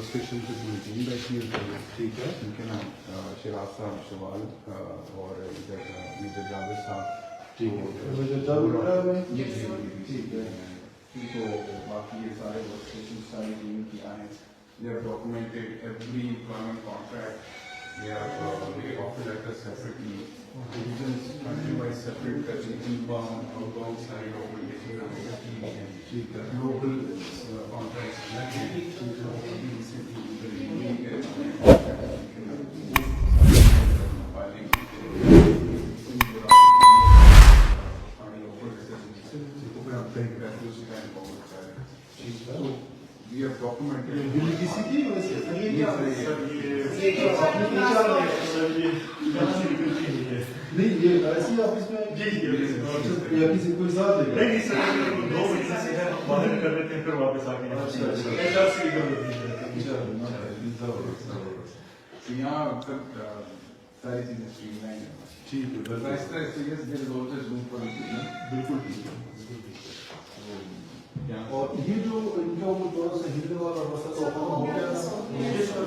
Station پہ پوری team بیٹھی ہوتی ہے. ٹھیک ہے, ان کے نام شراز صاحب, شوال اور ادھر میجر جاوید صاحب. ٹھیک ہے, ٹھیک ہے. تو باقی یہ سارے ورک اسٹیشن ساری ٹیم کی آئے. They have documented every employment contract. They have offer letters separately. Divisions country-wise separate touching inbound, outbound side documentation. Global contracts. We have documented. نہیں یہ ایسی آفس میں یا کسی کوئی ساتھ لے گا نہیں سر, 2 بجے سے باہر کر لیتے ہیں پھر واپس آ کے یہاں ساری چیزیں اسٹریم لائن ہے. ٹھیک ہے, بالکل ٹھیک ہے. اور یہ جو ان کا وہ تھوڑا سا ہلنے والا مسئلہ تو ختم ہو گیا تھا, یہ اس کا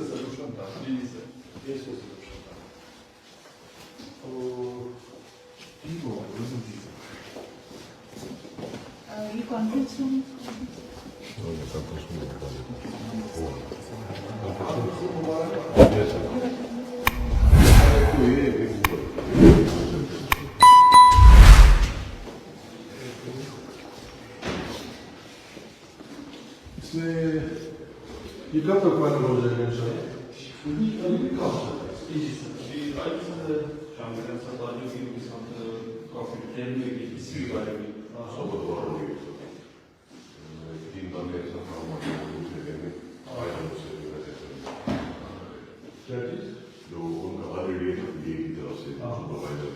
سلوشن تھا. جی سر, یہ اس کا سلوشن تھا. تو ٹھیک ہوگا یہ کانفرنس روم اس میں یہ کب تک فائنل ہو جائے گا ان شاء اللہ؟ شام کے 7 بجے کے ساتھ کافی ٹائم میں اسی کے بارے میں صحبت ہو رہی ہے. 3 بندے ایسا کام جو ان کا آلریڈی ہے کی طرف سے سپروائزر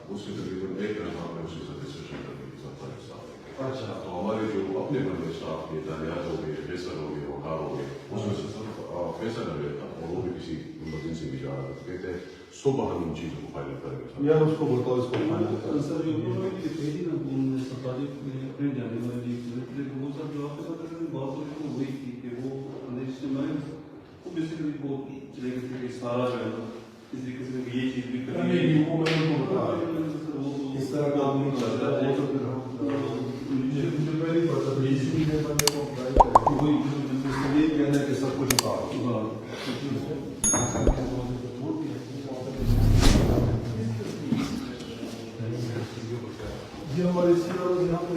اس کے تقریباً 1 گھنٹہ میں اس کے ساتھ ڈسکشن کرنے کی سب کا حصہ. اچھا, تو ہمارے جو اپنے بندے اسٹاف کے تعلیمات ہو گئے, فیصل ہو گئے, وقار ہو گئے, اس میں سے سب فیصل لگے تھا اور وہ بھی کسی ایمرجنسی میں جا رہا تھا. کہتے ہیں صبح ہم ان چیزوں کو فائنل کریں گے. یار اس کو بولتا ہوں, اس کو فائنل کریں. سر جو پہلی نا سرکاری پرنٹ جانے والی وہ سب جو آپ کے ساتھ بات ہو رہی وہی تھی کہ وہ بیسیکلی بہت چلے گئے تھے کہ سارا جو ہے کسی قسم کی یہ چیز بھی کریں گے. وہ میں نے بتا اس طرح کا نہیں چلتا ہے. تو پھر مجھے پہلے پتا تھا اسی لیے بندے کو اپلائی کریں وہی یہ کہنا ہے کہ سب کچھ بتا. یہ ہمارے سی اور یہاں پہ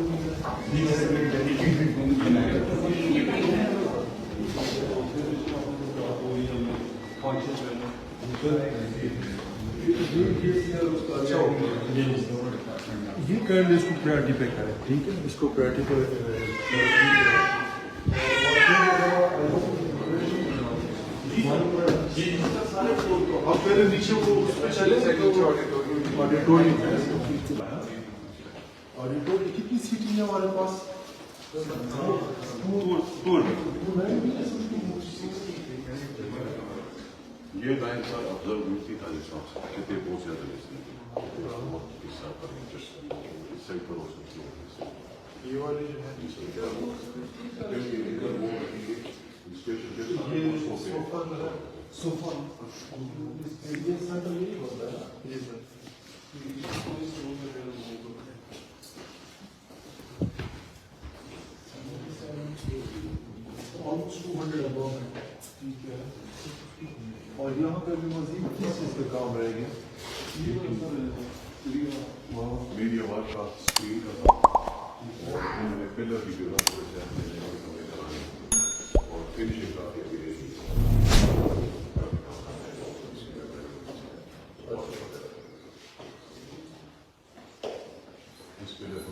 یہ کر اس کو پریورٹی پہ کریں. ٹھیک ہے, اس کو پریورٹی پہ آپ پہلے نیچے وہ اس پہ چلے آڈیٹوریم کتنی سیٹنگ ہے ہمارے پاس؟ یہ دائیں پر افضل ملتی تعلیم صاحب کہتے ہیں بہت زیادہ لیسن حصہ پر انٹرسٹ اس سے پر ہو سکتی ہے. یہ والی جو ہے صوفہ یہ سینٹر یہی ہوتا ہے. اور یہاں پہ بھی مزید کس چیز کا کام رہے گا؟ میڈیا ورک کا اسکرین کا پلر کی جو اور فنشنگ کا اس پلر کو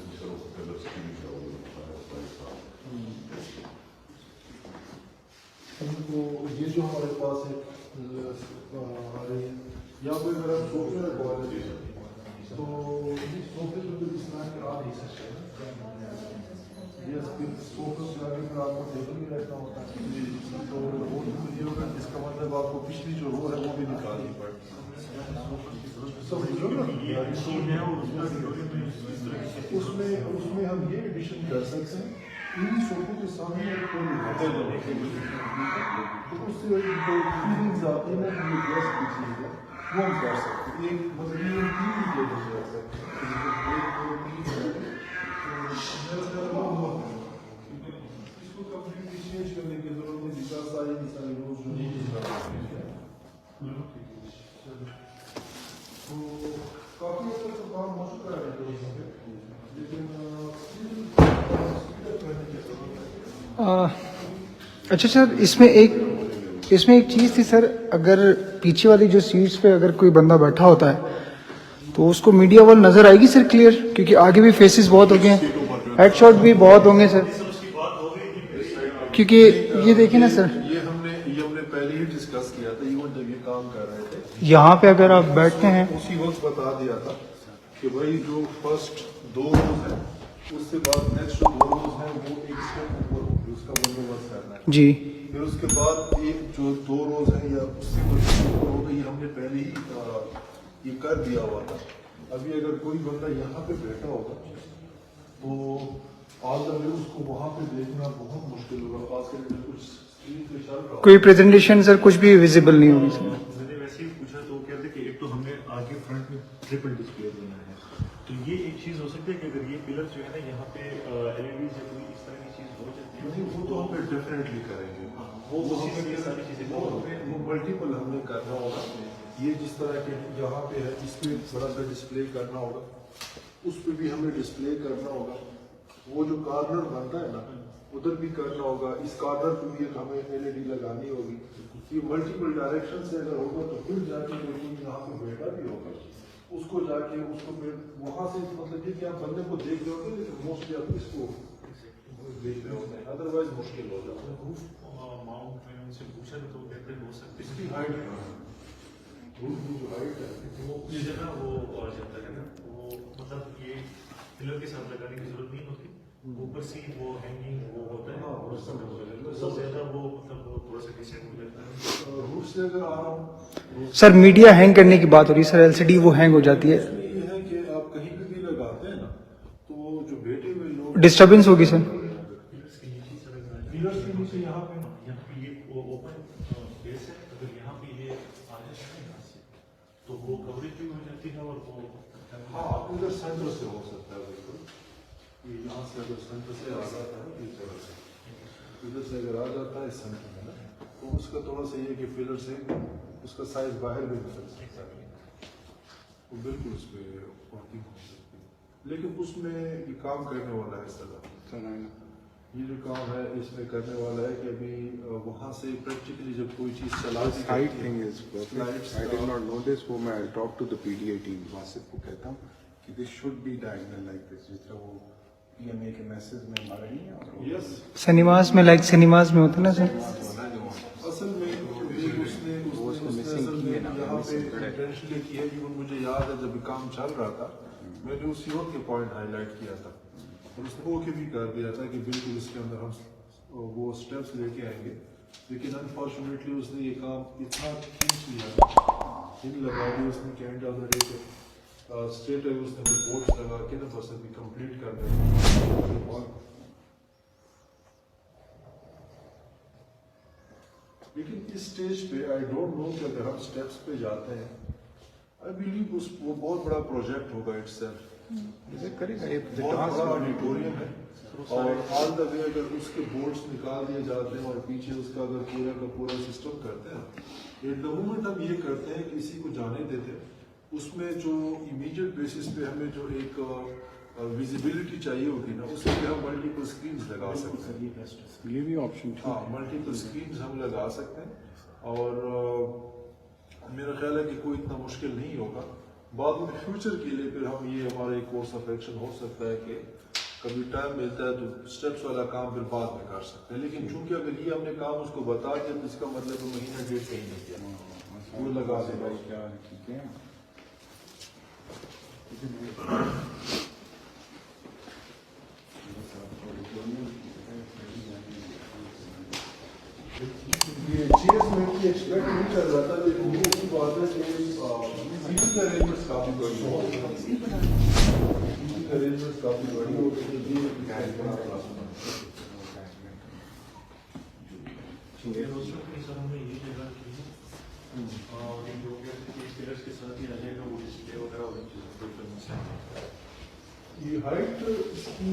پلر اسکرین کا یہ جو ہمارے پاس ہے یا کوئی میرا سوفٹ ویئر تو سوفٹ ویئر تو اس طرح کے آ نہیں سکتے. سوفٹ ویئر آپ کو ٹیبل میں رکھنا ہوتا ہے. تو وہ جو اس کا مطلب آپ کو पिछली जो रो है वो भी निकालनी पड़ती है। उसमें हम ये एडिशन कर सकते हैं, इन सोफों के सामने तो उससे फीलिंग्स आती है ना कि ये गेस्ट की चीज़ है, वो हम कर सकते हैं। एक मतलब ये टीवी के जैसे कर सकते हैं, इसको कंप्लीटली चेंज करने की जरूरत नहीं, जिसका सारी रोज जो नहीं तो काफी हद तक तो काम हो चुका है, लेकिन अच्छा सर, इसमें एक चीज़ थी सर, अगर पीछे वाली जो सीट्स पे अगर कोई बंदा बैठा होता है तो उसको मीडिया वॉल नज़र आएगी सर क्लियर, क्योंकि आगे भी फेसेस बहुत हो गए हैं, हेडशॉट भी बहुत होंगे सर, क्योंकि ये देखिए ना सर, ये हमने पहले ही डिस्कस किया था, इवन जब ये काम कर रहे थे यहाँ पे अगर आप बैठते हैं उसी वक्त बता दिया था कि भाई जो फर्स्ट 2 रोज है उससे बाद नेक्स्ट जो 2 रोज है वो एक स्टेप ऊपर होगी, उसका बंदोबस्त करना है जी, फिर उसके बाद एक जो 2 रोज है या उससे कुछ ऊपर होगा, ये हमने पहले ही ये कर दिया हुआ था। अभी अगर कोई बंदा यहाँ पे बैठा होगा तो ऑल द वे उसको वहाँ पे देखना बहुत मुश्किल होगा, खास करके कुछ स्क्रीन पे चल रहा कोई प्रेजेंटेशन सर कुछ भी विजिबल नहीं होगी सर। मैंने वैसे ही पूछा तो कहते कि एक तो हमने आगे फ्रंट में ट्रिपल डिस्प्ले देना है, तो ये एक चीज हो सकती है कि अगर ये पिलर जो है ना यहाँ पे एलईडी या कोई इस तरह की चीज हो सकती है, नहीं, वो तो हम डेफिनेटली करेंगे, वो हमें ये सारी चीजें वो मल्टीपल हमने करना होगा। ये जिस तरह के यहाँ पे है इस पे बड़ा सा डिस्प्ले करना होगा, उस पे भी हमें डिस्प्ले करना होगा, वो जो कॉर्नर बनता है ना उधर भी करना होगा, इस कॉर्नर पे भी एक हमें एलईडी लगानी होगी। ये मल्टीपल डायरेक्शन से अगर होगा तो फिर जाके कोई यहाँ पे बैठा भी होगा, उसको जाके उसको फिर वहाँ से मतलब ये कि आप बंदे को देख रहे होते, लेकिन मोस्टली आप इसको देख रहे होते हैं, अदरवाइज मुश्किल हो जाता है। माउंट मैंने उनसे पूछा तो कहते हो सकते इसकी हाइट रूफ की जो हाइट है वो ये जो है ना वो और जाता है ना, वो मतलब ये पिलर के साथ लगाने की जरूरत नहीं होती, ऊपर से वो हैंगिंग वो होता है, बहुत ज्यादा वो मतलब थोड़ा सा डिसेंट हो जाता है। रूफ से अगर आ रहा हूँ सर मीडिया हैंग करने की बात हो रही है सर, एलसीडी वो हैंग हो जाती है, ये है कि आप कहीं पे भी लगाते हैं ना तो जो बैठे हुए लोग डिस्टर्बेंस होगी सर। पिलर्स के नीचे यहाँ पे ये ओपन बेस है, अगर यहाँ पे ये आ जाए यहाँ से तो वो कवरेज भी हो जाती है, और वो हाँ इधर सेंटर से हो सकता है, बिल्कुल ये यहाँ से अगर सेंटर से आ जाता है इस जगह से, इधर से अगर आ जाता है सेंटर में ना तो उसका थोड़ा सा ये कि पिलर से उसका साइज बाहर भी निकल सकता है, वो बिल्कुल उस पर वर्किंग हो सकती है, लेकिन उसमें ये काम करने वाला है सर, ये जो काम है इसमें करने वाला है कि अभी वहाँ से प्रैक्टिकली जब कोई चीज़ चला Side thing is perfect. I did not know this. वो मैं talk to the PDA team Wasif को कहता हूँ कि this should be diagonal like this, जिस तरह वो PMA के मैसेज में हमारा नहीं है, यस सिनेमाज में लाइक सिनेमाज में होता है ना सर, असल में उसने असल में यहाँ पे इंटेंशनली किया कि वो मुझे याद है जब काम चल रहा था मैंने उसी वक्त के पॉइंट हाईलाइट किया था और उसने ओके भी कर दिया था कि बिल्कुल इसके अंदर हम वो स्टेप्स लेके आएंगे, लेकिन अनफॉर्चुनेटली उसने ये काम इतना खींच लिया इन लगा दी उसने कि end of the day straight है उसने रिपोर्ट्स लगा के ना बस अभी कंप्लीट कर दिया। लेकिन इस स्टेज पे आई डोंट नो कि अगर हम स्टेप्स पे जाते हैं आई बिलीव वो बहुत बड़ा प्रोजेक्ट होगा इटसेल्फ, करेगा ये बहुत बड़ा ऑडिटोरियम है और ऑल द वे अगर उसके बोर्ड्स निकाल दिए जाते हैं और पीछे उसका अगर पूरा का पूरा सिस्टम करते हैं, एट द मोमेंट हम ये करते हैं किसी को जाने देते हैं उसमें जो इमीडिएट बेसिस पे हमें जो एक विजिबिलिटी चाहिए होगी ना उसके लिए हम मल्टीपल स्क्रीन्स लगा सकते हैं, ये भी ऑप्शन हाँ मल्टीपल स्क्रीन्स हम लगा सकते हैं और मेरा ख्याल है कि कोई इतना मुश्किल नहीं होगा। बाद में फ्यूचर के लिए फिर हम ये हमारा एक कोर्स ऑफ एक्शन हो सकता है कि कभी टाइम मिलता है तो स्टेप्स वाला काम फिर बाद में कर सकते हैं, लेकिन चूंकि अगर ये हमने काम उसको बता दिया तो इसका मतलब महीना डेढ़ कहीं नहीं किया वो लगा देगा। ठीक है ये चेयर्स में ये एक्सपेक्ट नहीं कर रहा था, लेकिन ये अच्छी बात है कि सीटिंग अरेंजमेंट्स काफी बड़ी हो, सीटिंग अरेंजमेंट्स काफी बड़ी हो, दूसरा के सर हमने ये जगह की है और ये जो पिलर्स के साथ ही आ जाएगा वो डिस्प्ले वगैरह और चीज़ें ये हाइट इसकी